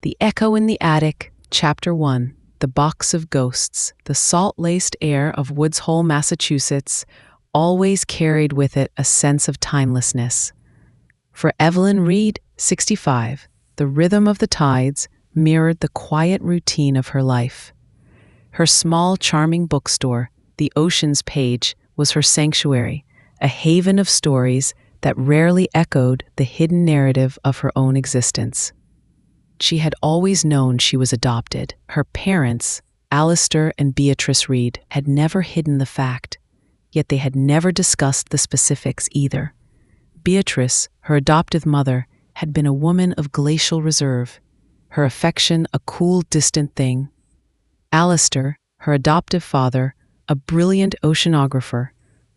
The Echo in the Attic, Chapter 1, The Box of Ghosts. The salt-laced air of Woods Hole, Massachusetts, always carried with it a sense of timelessness. For Evelyn Reed, 65, the rhythm of the tides mirrored the quiet routine of her life. Her small, charming bookstore, The Ocean's Page, was her sanctuary, a haven of stories that rarely echoed the hidden narrative of her own existence. She had always known she was adopted. Her parents, Alistair and Beatrice Reed, had never hidden the fact, yet they had never discussed the specifics either. Beatrice, her adoptive mother, had been a woman of glacial reserve, her affection a cool, distant thing. Alistair, her adoptive father, a brilliant oceanographer,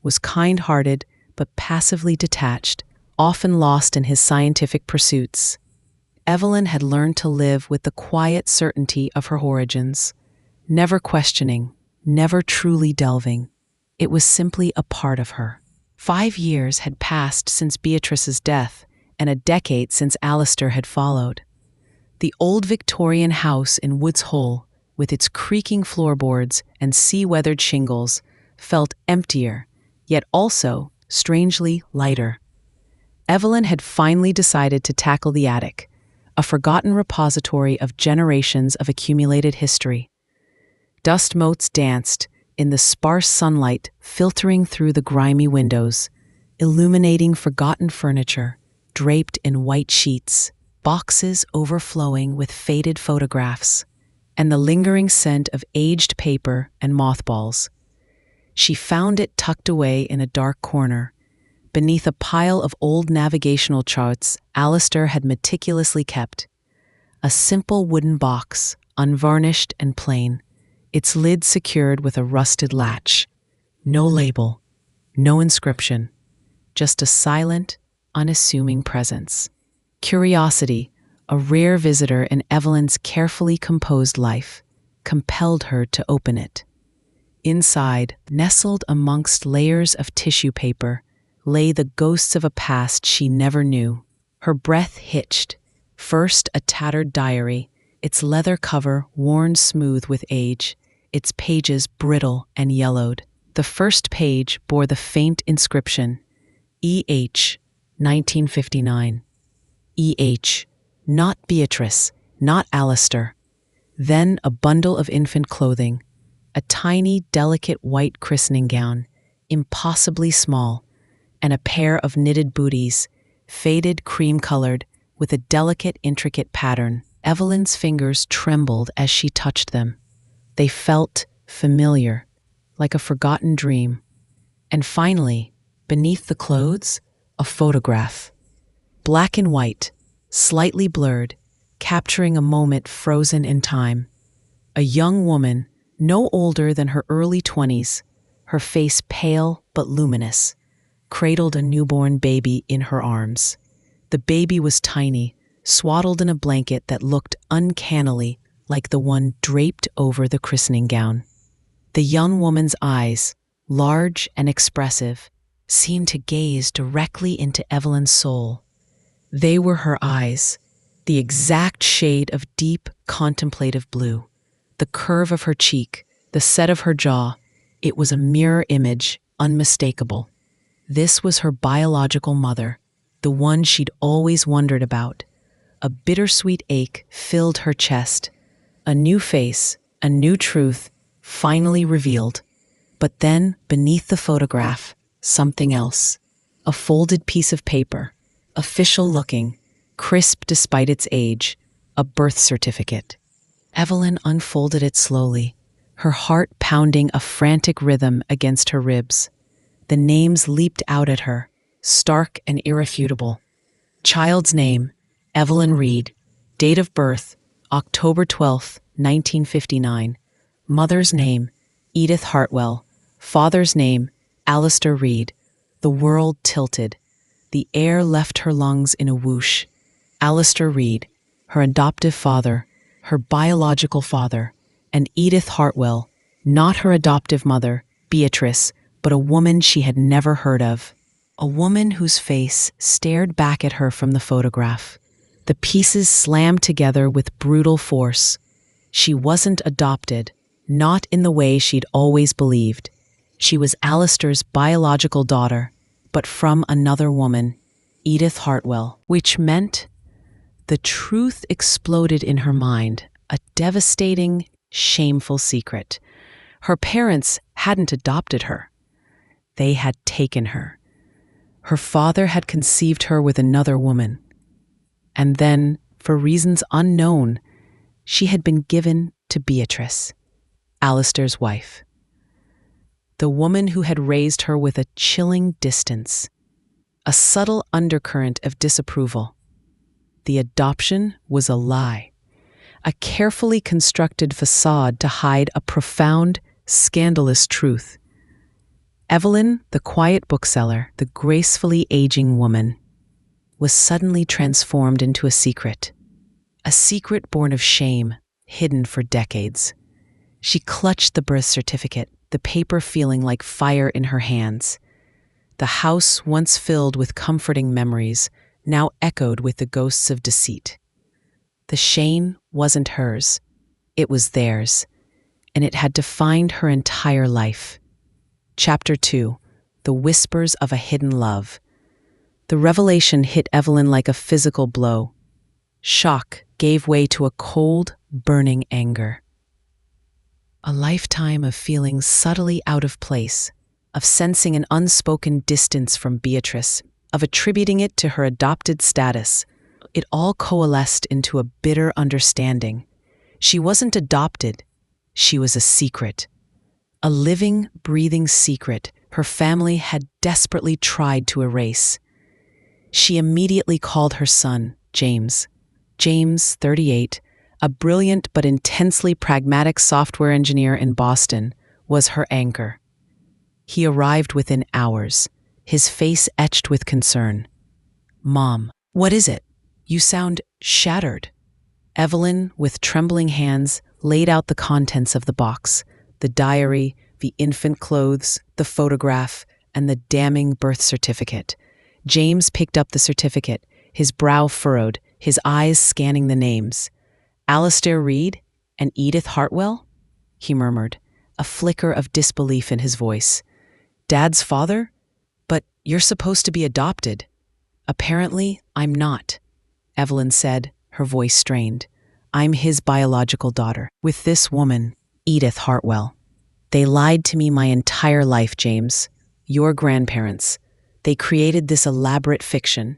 was kind-hearted but passively detached, often lost in his scientific pursuits. Evelyn had learned to live with the quiet certainty of her origins, never questioning, never truly delving. It was simply a part of her. 5 years had passed since Beatrice's death, and a decade since Alistair had followed. The old Victorian house in Woods Hole, with its creaking floorboards and sea-weathered shingles, felt emptier, yet also strangely lighter. Evelyn had finally decided to tackle the attic, a forgotten repository of generations of accumulated history. Dust motes danced in the sparse sunlight filtering through the grimy windows, illuminating forgotten furniture draped in white sheets, boxes overflowing with faded photographs, and the lingering scent of aged paper and mothballs. She found it tucked away in a dark corner, beneath a pile of old navigational charts Alistair had meticulously kept. A simple wooden box, unvarnished and plain, its lid secured with a rusted latch. No label, no inscription, just a silent, unassuming presence. Curiosity, a rare visitor in Evelyn's carefully composed life, compelled her to open it. Inside, nestled amongst layers of tissue paper, lay the ghosts of a past she never knew. Her breath hitched. First, a tattered diary, its leather cover worn smooth with age, its pages brittle and yellowed. The first page bore the faint inscription, E.H., 1959. E.H., not Beatrice, not Alistair. Then a bundle of infant clothing, a tiny, delicate white christening gown, impossibly small, and a pair of knitted booties, faded cream-colored, with a delicate, intricate pattern. Evelyn's fingers trembled as she touched them. They felt familiar, like a forgotten dream. And finally, beneath the clothes, a photograph. Black and white, slightly blurred, capturing a moment frozen in time. A young woman, no older than her early 20s, her face pale but luminous, cradled a newborn baby in her arms. The baby was tiny, swaddled in a blanket that looked uncannily like the one draped over the christening gown. The young woman's eyes, large and expressive, seemed to gaze directly into Evelyn's soul. They were her eyes, the exact shade of deep, contemplative blue. The curve of her cheek, the set of her jaw, it was a mirror image, unmistakable. This was her biological mother, the one she'd always wondered about. A bittersweet ache filled her chest. A new face, a new truth, finally revealed. But then, beneath the photograph, something else. A folded piece of paper, official-looking, crisp despite its age, a birth certificate. Evelyn unfolded it slowly, her heart pounding a frantic rhythm against her ribs. The names leaped out at her, stark and irrefutable. Child's name, Evelyn Reed. Date of birth, October 12, 1959. Mother's name, Edith Hartwell. Father's name, Alistair Reed. The world tilted. The air left her lungs in a whoosh. Alistair Reed, her adoptive father, her biological father, and Edith Hartwell, not her adoptive mother, Beatrice, but a woman she had never heard of. A woman whose face stared back at her from the photograph. The pieces slammed together with brutal force. She wasn't adopted, not in the way she'd always believed. She was Alistair's biological daughter, but from another woman, Edith Hartwell, which meant the truth exploded in her mind, a devastating, shameful secret. Her parents hadn't adopted her. They had taken her. Her father had conceived her with another woman. And then, for reasons unknown, she had been given to Beatrice, Alistair's wife. The woman who had raised her with a chilling distance, a subtle undercurrent of disapproval. The adoption was a lie, a carefully constructed facade to hide a profound, scandalous truth. Evelyn, the quiet bookseller, the gracefully aging woman, was suddenly transformed into a secret born of shame, hidden for decades. She clutched the birth certificate, the paper feeling like fire in her hands. The house, once filled with comforting memories, now echoed with the ghosts of deceit. The shame wasn't hers, it was theirs, and it had defined her entire life. Chapter 2: The Whispers of a Hidden Love. The revelation hit Evelyn like a physical blow. Shock gave way to a cold, burning anger. A lifetime of feeling subtly out of place, of sensing an unspoken distance from Beatrice, of attributing it to her adopted status. It all coalesced into a bitter understanding. She wasn't adopted, she was a secret. A living, breathing secret her family had desperately tried to erase. She immediately called her son, James. James, 38, a brilliant but intensely pragmatic software engineer in Boston, was her anchor. He arrived within hours, his face etched with concern. "Mom, what is it? You sound shattered." Evelyn, with trembling hands, laid out the contents of the box: the diary, the infant clothes, the photograph, and the damning birth certificate. James picked up the certificate, his brow furrowed, his eyes scanning the names. "Alistair Reed and Edith Hartwell?" he murmured, a flicker of disbelief in his voice. "Dad's father? But you're supposed to be adopted." "Apparently, I'm not," Evelyn said, her voice strained. "I'm his biological daughter, with this woman, Edith Hartwell. They lied to me my entire life, James. Your grandparents. They created this elaborate fiction."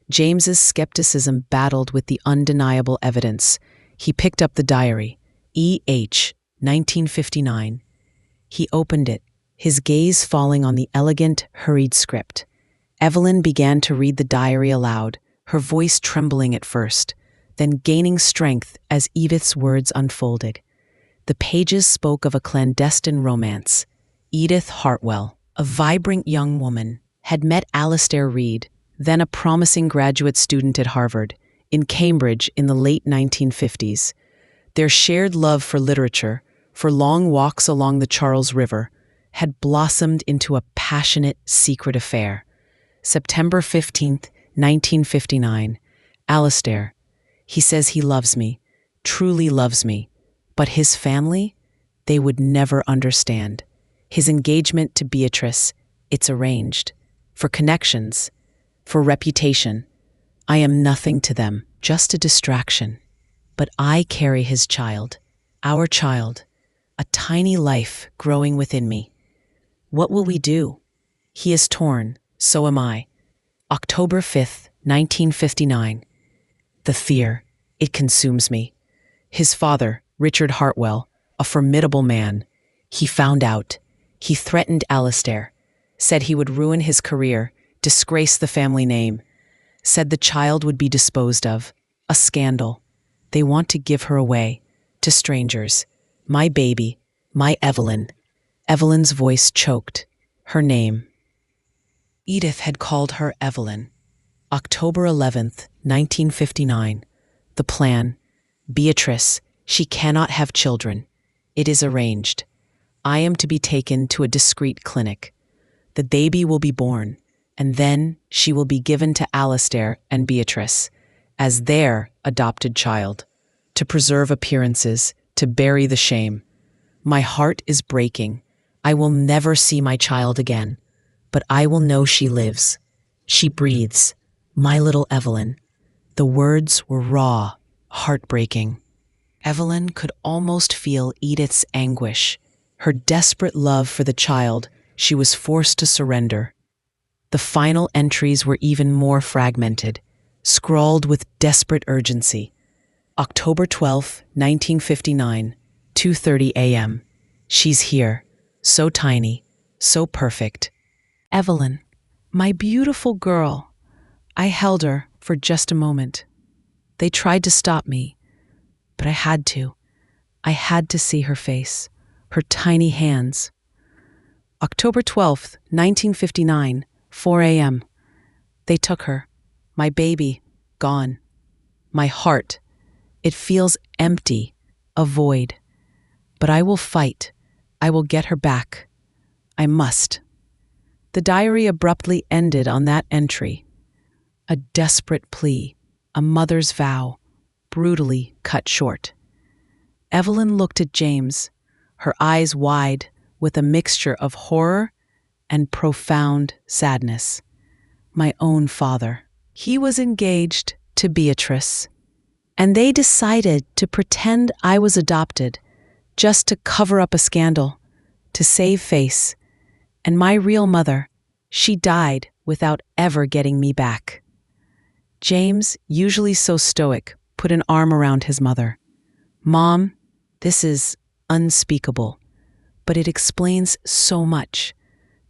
James's skepticism battled with the undeniable evidence. He picked up the diary, E.H., 1959. He opened it, his gaze falling on the elegant, hurried script. Evelyn began to read the diary aloud, her voice trembling at first, then gaining strength as Edith's words unfolded. The pages spoke of a clandestine romance. Edith Hartwell, a vibrant young woman, had met Alistair Reed, then a promising graduate student at Harvard, in Cambridge in the late 1950s. Their shared love for literature, for long walks along the Charles River, had blossomed into a passionate, secret affair. September 15th, 1959. Alistair. He says he loves me, truly loves me. But his family? They would never understand. His engagement to Beatrice, it's arranged. For connections. For reputation. I am nothing to them, just a distraction. But I carry his child, our child, a tiny life growing within me. What will we do? He is torn, so am I. October 5th, 1959. The fear, it consumes me. His father, Richard Hartwell, a formidable man. He found out. He threatened Alistair, said he would ruin his career, disgrace the family name, said the child would be disposed of. A scandal. They want to give her away, to strangers. My baby, my Evelyn. Evelyn's voice choked. Her name. Edith had called her Evelyn. October 11th, 1959. The plan. Beatrice, she cannot have children. It is arranged. I am to be taken to a discreet clinic. The baby will be born, and then she will be given to Alistair and Beatrice. as their adopted child, to preserve appearances, to bury the shame. My heart is breaking. I will never see my child again, but I will know she lives. She breathes. My little Evelyn. The words were raw, heartbreaking. Evelyn could almost feel Edith's anguish, her desperate love for the child she was forced to surrender. The final entries were even more fragmented, scrawled with desperate urgency. October 12, 1959, 2:30 a.m. She's here, so tiny, so perfect. Evelyn, my beautiful girl. I held her for just a moment. They tried to stop me, but I had to. I had to see her face, her tiny hands. October 12th, 1959, 4 a.m. They took her. My baby, gone. My heart, it feels empty, a void. But I will fight. I will get her back. I must. The diary abruptly ended on that entry. A desperate plea, a mother's vow, brutally cut short. Evelyn looked at James, her eyes wide with a mixture of horror and profound sadness. My own father. He was engaged to Beatrice, and they decided to pretend I was adopted just to cover up a scandal, to save face. And my real mother, she died without ever getting me back. James, usually so stoic, put an arm around his mother. Mom, this is unspeakable, but it explains so much.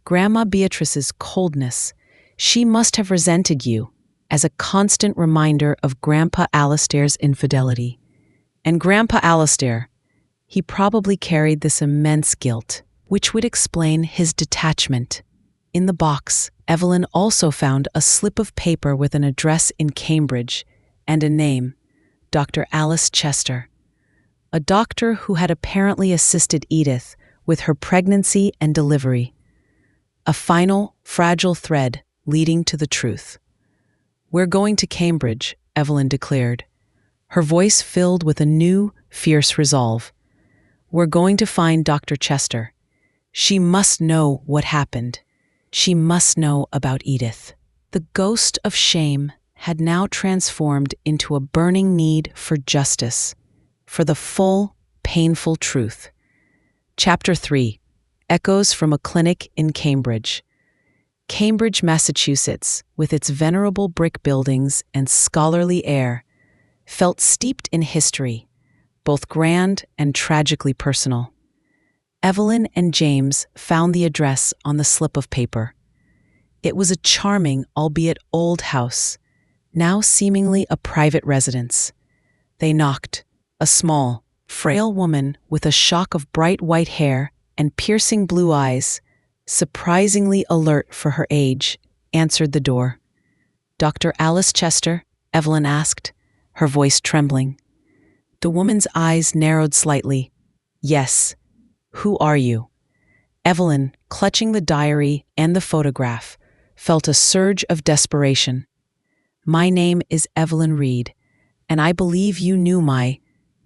Grandma Beatrice's coldness, she must have resented you as a constant reminder of Grandpa Alistair's infidelity. And Grandpa Alistair, he probably carried this immense guilt, which would explain his detachment. In the box, Evelyn also found a slip of paper with an address in Cambridge and a name, Dr. Alice Chester, a doctor who had apparently assisted Edith with her pregnancy and delivery. A final, fragile thread leading to the truth. We're going to Cambridge, Evelyn declared, her voice filled with a new, fierce resolve. We're going to find Dr. Chester. She must know what happened. She must know about Edith. The ghost of shame had now transformed into a burning need for justice, for the full, painful truth. Chapter 3. Echoes from a Clinic in Cambridge. Cambridge, Massachusetts, with its venerable brick buildings and scholarly air, felt steeped in history, both grand and tragically personal. Evelyn and James found the address on the slip of paper. It was a charming, albeit old house, now seemingly a private residence. They knocked. A small, frail woman with a shock of bright white hair and piercing blue eyes, surprisingly alert for her age, answered the door. Dr. Alice Chester? Evelyn asked, her voice trembling. The woman's eyes narrowed slightly. Yes. Who are you? Evelyn, clutching the diary and the photograph, felt a surge of desperation. My name is Evelyn Reed, and I believe you knew my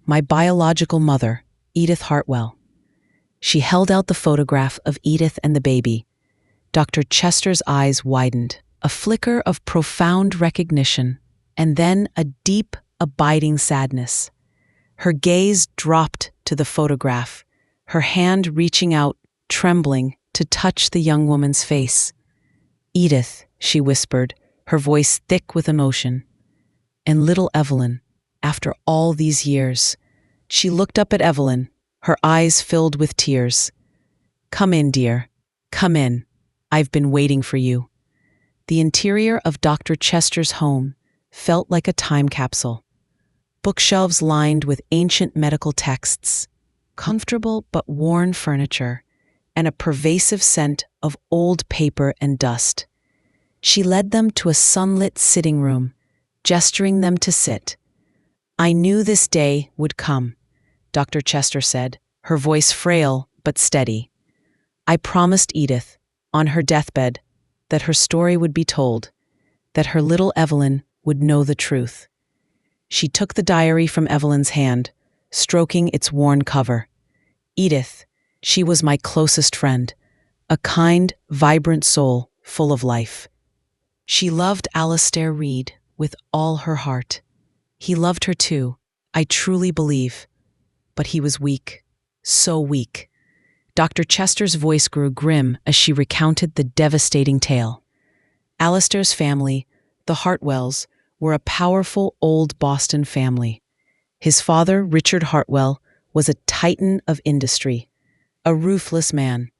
biological mother, Edith Hartwell. She held out the photograph of Edith and the baby. Dr. Chester's eyes widened, a flicker of profound recognition, and then a deep, abiding sadness. Her gaze dropped to the photograph, her hand reaching out, trembling, to touch the young woman's face. Edith, she whispered, her voice thick with emotion. And little Evelyn, after all these years. She looked up at Evelyn, her eyes filled with tears. Come in, dear. Come in. I've been waiting for you. The interior of Dr. Chester's home felt like a time capsule. Bookshelves lined with ancient medical texts, comfortable but worn furniture, and a pervasive scent of old paper and dust. She led them to a sunlit sitting room, gesturing them to sit. I knew this day would come, Dr. Chester said, her voice frail but steady. I promised Edith, on her deathbed, that her story would be told, that her little Evelyn would know the truth. She took the diary from Evelyn's hand, stroking its worn cover. Edith, she was my closest friend, a kind, vibrant soul full of life. She loved Alastair Reed with all her heart. He loved her too, I truly believe. But he was weak, so weak. Dr. Chester's voice grew grim as she recounted the devastating tale. Alastair's family, the Hartwells, were a powerful old Boston family. His father, Richard Hartwell, was a titan of industry, a ruthless man.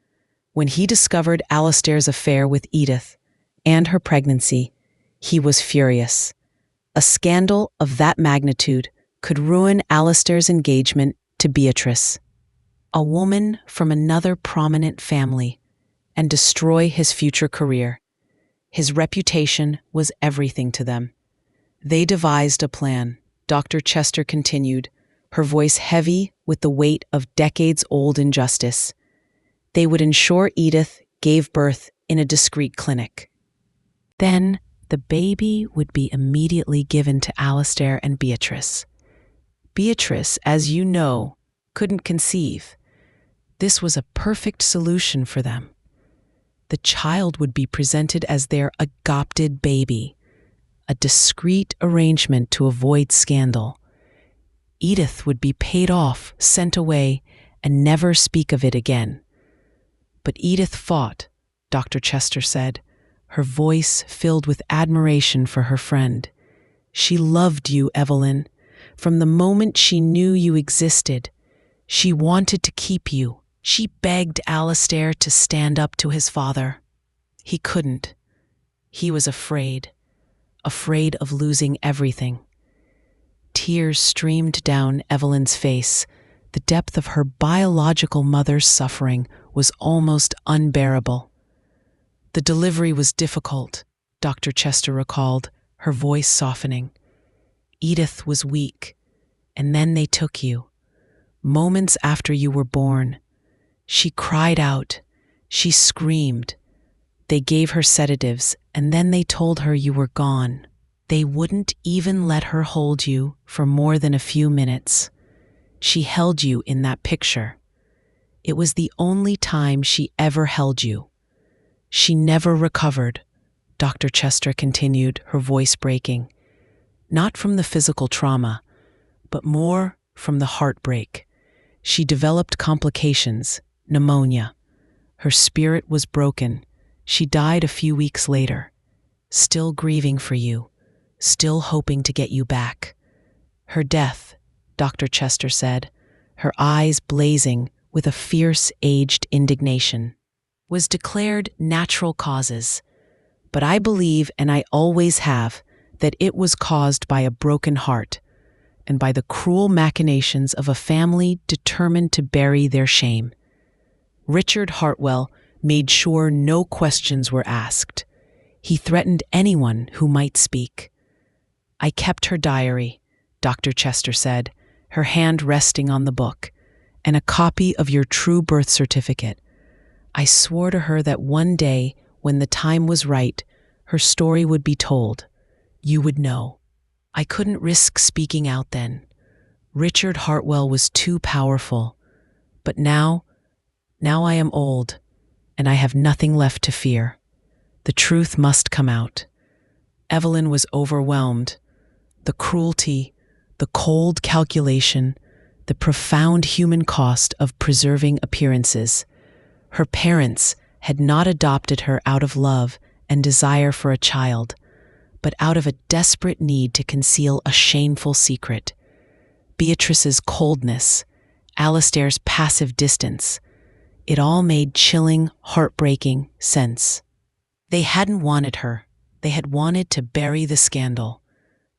When he discovered Alastair's affair with Edith and her pregnancy, he was furious. A scandal of that magnitude could ruin Alastair's engagement to Beatrice, a woman from another prominent family, and destroy his future career. His reputation was everything to them. They devised a plan, Dr. Chester continued, her voice heavy with the weight of decades-old injustice. They would ensure Edith gave birth in a discreet clinic. Then the baby would be immediately given to Alastair and Beatrice. Beatrice, as you know, couldn't conceive. This was a perfect solution for them. The child would be presented as their adopted baby, a discreet arrangement to avoid scandal. Edith would be paid off, sent away, and never speak of it again. But Edith fought, Dr. Chester said, her voice filled with admiration for her friend. She loved you, Evelyn. From the moment she knew you existed, she wanted to keep you. She begged Alastair to stand up to his father. He couldn't. He was afraid of losing everything. Tears streamed down Evelyn's face. The depth of her biological mother's suffering was almost unbearable. The delivery was difficult, Dr. Chester recalled, her voice softening. Edith was weak, and then they took you. Moments after you were born, she cried out. She screamed. They gave her sedatives, and then they told her you were gone. They wouldn't even let her hold you for more than a few minutes. She held you in that picture. It was the only time she ever held you. She never recovered, Dr. Chester continued, her voice breaking. Not from the physical trauma, but more from the heartbreak. She developed complications, pneumonia. Her spirit was broken. She died a few weeks later, still grieving for you, still hoping to get you back. Her death, Dr. Chester said, her eyes blazing with a fierce, aged indignation, was declared natural causes. But I believe, and I always have, that it was caused by a broken heart and by the cruel machinations of a family determined to bury their shame. Richard Hartwell made sure no questions were asked. He threatened anyone who might speak. I kept her diary, Dr. Chester said, her hand resting on the book, and a copy of your true birth certificate. I swore to her that one day, when the time was right, her story would be told. You would know. I couldn't risk speaking out then. Richard Hartwell was too powerful. But now I am old, and I have nothing left to fear. The truth must come out. Evelyn was overwhelmed. The cruelty, the cold calculation, the profound human cost of preserving appearances. Her parents had not adopted her out of love and desire for a child, but out of a desperate need to conceal a shameful secret. Beatrice's coldness, Alastair's passive distance, it all made chilling, heartbreaking sense. They hadn't wanted her. They had wanted to bury the scandal.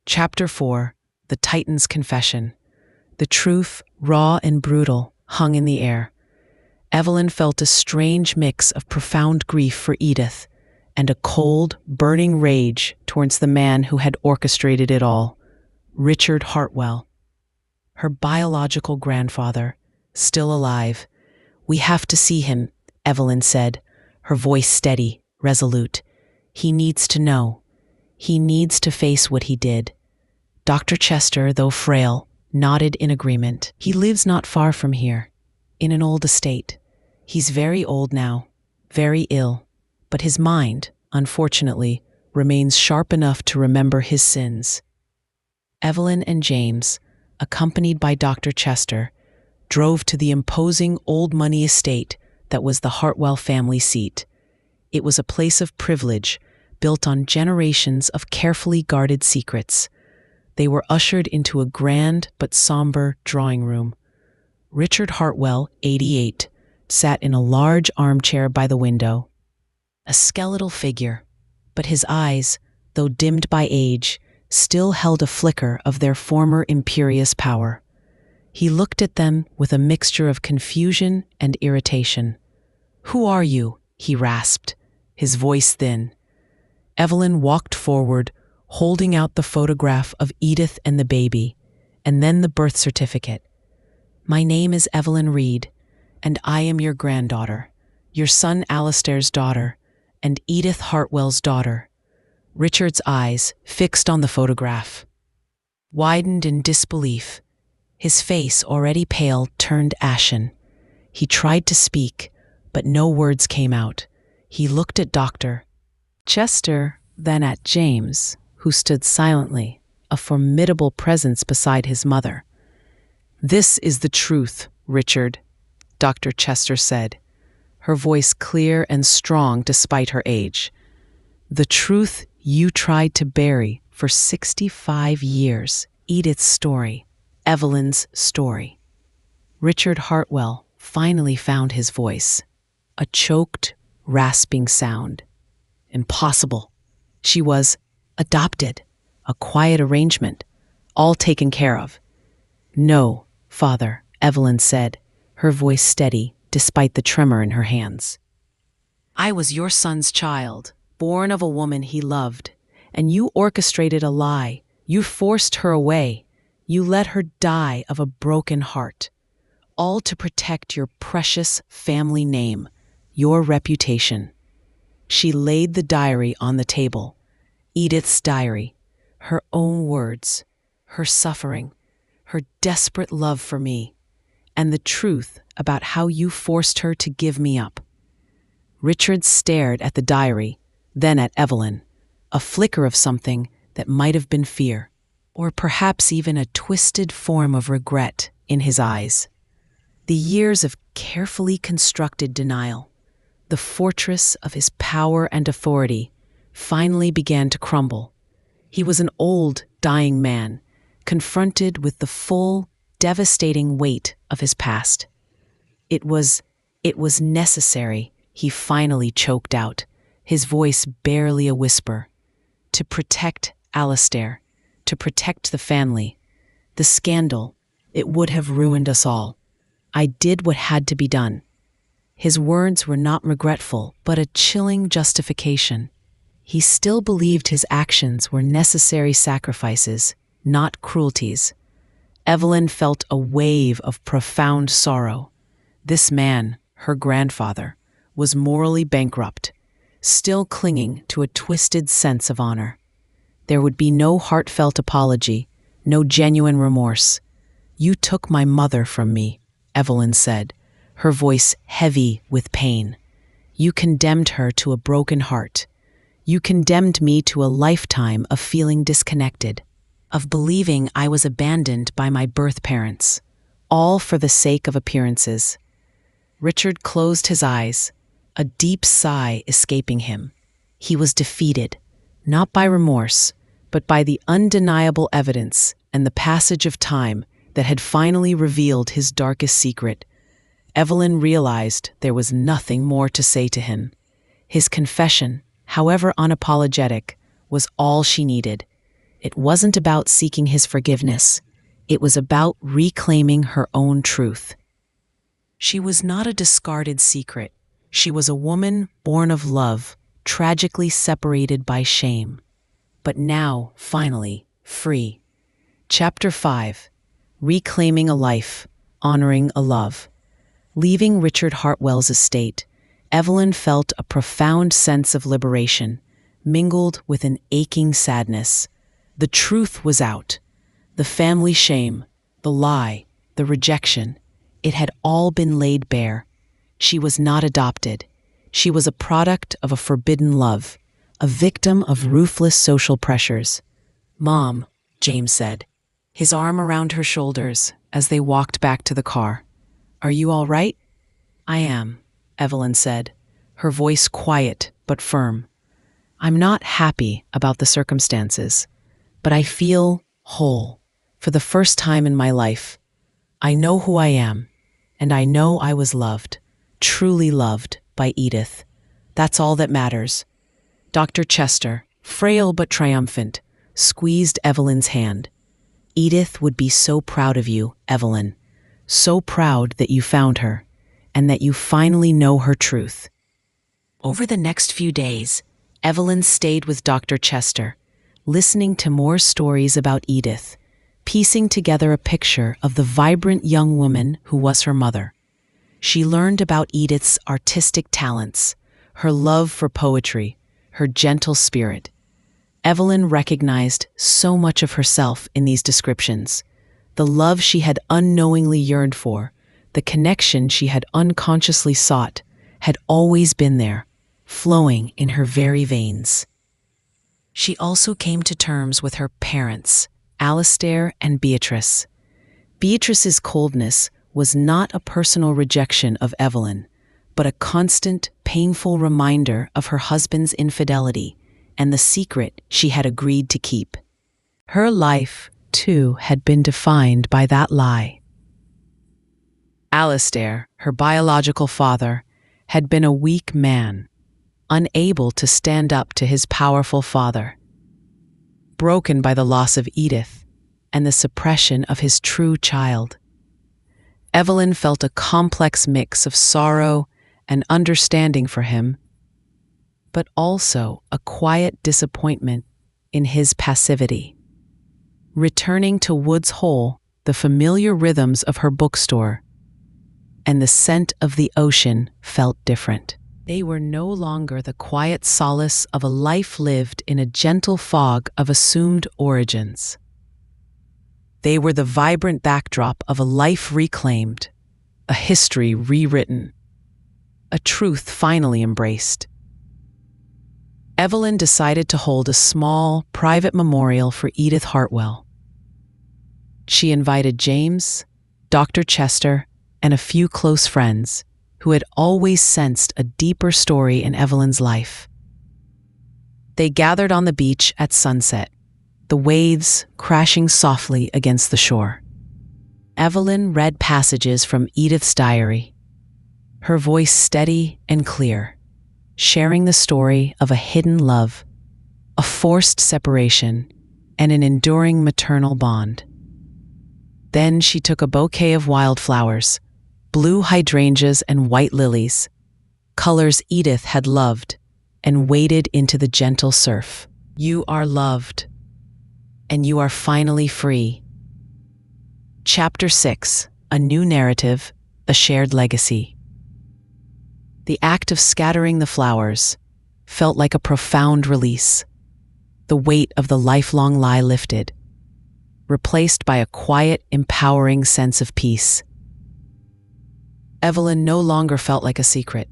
Chapter 4, The Titan's Confession. The truth, raw and brutal, hung in the air. Evelyn felt a strange mix of profound grief for Edith and a cold, burning rage towards the man who had orchestrated it all, Richard Hartwell. Her biological grandfather, still alive. We have to see him, Evelyn said, her voice steady, resolute. He needs to know. He needs to face what he did. Dr. Chester, though frail, nodded in agreement. He lives not far from here, in an old estate. He's very old now, very ill, but his mind, unfortunately, remains sharp enough to remember his sins. Evelyn and James, accompanied by Dr. Chester, drove to the imposing old money estate that was the Hartwell family seat. It was a place of privilege, built on generations of carefully guarded secrets. They were ushered into a grand but somber drawing room. Richard Hartwell, 88, sat in a large armchair by the window. A skeletal figure, but his eyes, though dimmed by age, still held a flicker of their former imperious power. He looked at them with a mixture of confusion and irritation. "Who are you?" he rasped, his voice thin. Evelyn walked forward, holding out the photograph of Edith and the baby, and then the birth certificate. "My name is Evelyn Reed, and I am your granddaughter, your son Alastair's daughter, and Edith Hartwell's daughter." Richard's eyes, fixed on the photograph, widened in disbelief. His face, already pale, turned ashen. He tried to speak, but no words came out. He looked at Dr. Chester, then at James, who stood silently, a formidable presence beside his mother. "This is the truth, Richard," Dr. Chester said, her voice clear and strong despite her age. "The truth you tried to bury for 65 years. Edith's story, Evelyn's story." Richard Hartwell finally found his voice, a choked, rasping sound. "Impossible. She was adopted, a quiet arrangement, all taken care of." "No, Father," Evelyn said, her voice steady despite the tremor in her hands. "I was your son's child, born of a woman he loved, and you orchestrated a lie. You forced her away. You let her die of a broken heart, all to protect your precious family name, your reputation." She laid the diary on the table. Edith's diary, her own words, her suffering, her desperate love for me, and the truth about how you forced her to give me up. Richard stared at the diary, then at Evelyn, a flicker of something that might have been fear, or perhaps even a twisted form of regret in his eyes. The years of carefully constructed denial, the fortress of his power and authority, finally began to crumble. He was an old, dying man, confronted with the full, devastating weight of his past. It was necessary, he finally choked out, his voice barely a whisper. To protect Alastair, to protect the family. The scandal, it would have ruined us all. I did what had to be done. His words were not regretful, but a chilling justification. He still believed his actions were necessary sacrifices, not cruelties. Evelyn felt a wave of profound sorrow. This man, her grandfather, was morally bankrupt, still clinging to a twisted sense of honor. There would be no heartfelt apology, no genuine remorse. "You took my mother from me," Evelyn said, her voice heavy with pain. "You condemned her to a broken heart. You condemned me to a lifetime of feeling disconnected, of believing I was abandoned by my birth parents, all for the sake of appearances." Richard closed his eyes, a deep sigh escaping him. He was defeated, not by remorse, but by the undeniable evidence and the passage of time that had finally revealed his darkest secret. Evelyn realized there was nothing more to say to him. His confession, however unapologetic, was all she needed. It wasn't about seeking his forgiveness. It was about reclaiming her own truth. She was not a discarded secret. She was a woman born of love, tragically separated by shame. But now, finally, free. Chapter 5. Reclaiming a life, honoring a love. Leaving Richard Hartwell's estate, Evelyn felt a profound sense of liberation, mingled with an aching sadness. The truth was out. The family shame, the lie, the rejection, it had all been laid bare. She was not adopted. She was a product of a forbidden love, a victim of ruthless social pressures. "Mom," James said, his arm around her shoulders as they walked back to the car. "Are you all right?" "I am," Evelyn said, her voice quiet but firm. "I'm not happy about the circumstances, but I feel whole for the first time in my life. I know who I am, and I know I was loved, truly loved, by Edith. That's all that matters." Dr. Chester, frail but triumphant, squeezed Evelyn's hand. "Edith would be so proud of you, Evelyn. So proud that you found her, and that you finally know her truth." Over the next few days, Evelyn stayed with Dr. Chester, listening to more stories about Edith, piecing together a picture of the vibrant young woman who was her mother. She learned about Edith's artistic talents, her love for poetry, her gentle spirit. Evelyn recognized so much of herself in these descriptions. The love she had unknowingly yearned for, the connection she had unconsciously sought, had always been there, flowing in her very veins. She also came to terms with her parents, Alastair and Beatrice. Beatrice's coldness was not a personal rejection of Evelyn, but a constant, painful reminder of her husband's infidelity and the secret she had agreed to keep. Her life, too, had been defined by that lie. Alastair, her biological father, had been a weak man, unable to stand up to his powerful father. Broken by the loss of Edith and the suppression of his true child, Evelyn felt a complex mix of sorrow and understanding for him, but also a quiet disappointment in his passivity. Returning to Woods Hole, the familiar rhythms of her bookstore and the scent of the ocean felt different. They were no longer the quiet solace of a life lived in a gentle fog of assumed origins. They were the vibrant backdrop of a life reclaimed, a history rewritten, a truth finally embraced. Evelyn decided to hold a small, private memorial for Edith Hartwell. She invited James, Dr. Chester, and a few close friends who had always sensed a deeper story in Evelyn's life. They gathered on the beach at sunset, the waves crashing softly against the shore. Evelyn read passages from Edith's diary, her voice steady and clear, sharing the story of a hidden love, a forced separation, and an enduring maternal bond. Then she took a bouquet of wildflowers, blue hydrangeas and white lilies, colors Edith had loved, and waded into the gentle surf. "You are loved, and you are finally free." Chapter 6, A New Narrative, A Shared Legacy. The act of scattering the flowers felt like a profound release. The weight of the lifelong lie lifted, replaced by a quiet, empowering sense of peace. Evelyn no longer felt like a secret.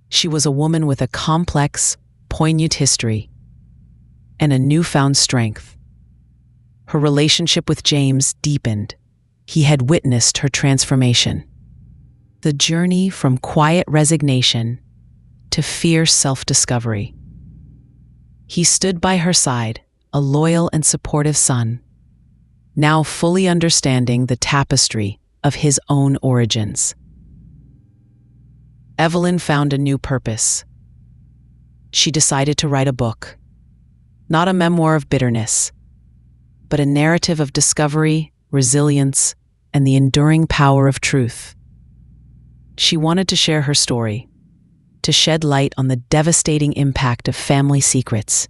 She was a woman with a complex, poignant history and a newfound strength. Her relationship with James deepened. He had witnessed her transformation. The journey from quiet resignation to fierce self-discovery. He stood by her side, a loyal and supportive son, now fully understanding the tapestry of his own origins. Evelyn found a new purpose. She decided to write a book, not a memoir of bitterness, but a narrative of discovery, resilience, and the enduring power of truth. She wanted to share her story, to shed light on the devastating impact of family secrets,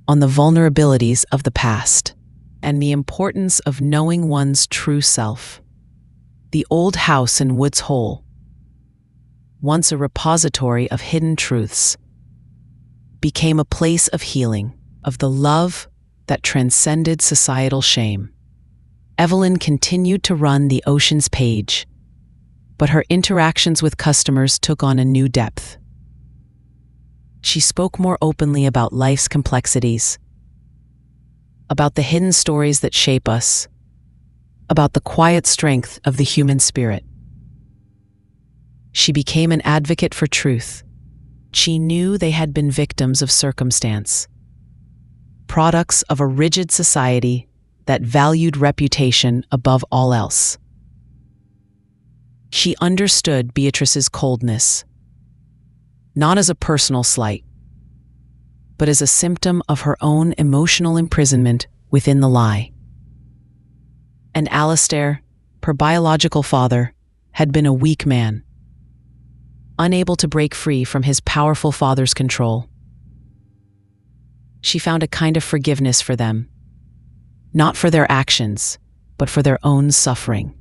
on the vulnerabilities of the past, and the importance of knowing one's true self. The old house in Woods Hole, once a repository of hidden truths, became a place of healing, of the love, that transcended societal shame. Evelyn continued to run the Ocean's page, but her interactions with customers took on a new depth. She spoke more openly about life's complexities, about the hidden stories that shape us, about the quiet strength of the human spirit. She became an advocate for truth. She knew they had been victims of circumstance, products of a rigid society that valued reputation above all else. She understood Beatrice's coldness, not as a personal slight, but as a symptom of her own emotional imprisonment within the lie. And Alistair, her biological father, had been a weak man, unable to break free from his powerful father's control. She found a kind of forgiveness for them, not for their actions, but for their own suffering,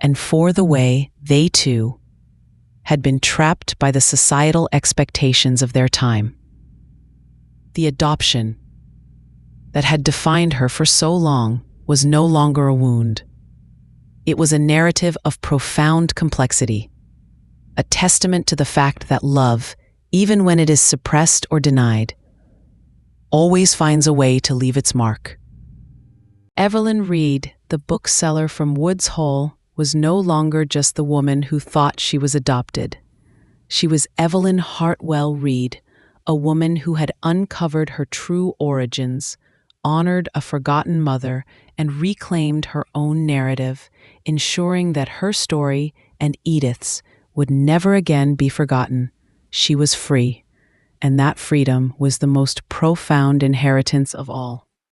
and for the way they too had been trapped by the societal expectations of their time. The adoption that had defined her for so long was no longer a wound. It was a narrative of profound complexity, a testament to the fact that love, even when it is suppressed or denied, always finds a way to leave its mark. Evelyn Reed, the bookseller from Woods Hole, was no longer just the woman who thought she was adopted. She was Evelyn Hartwell Reed, a woman who had uncovered her true origins, honored a forgotten mother, and reclaimed her own narrative, ensuring that her story and Edith's would never again be forgotten. She was free, and that freedom was the most profound inheritance of all.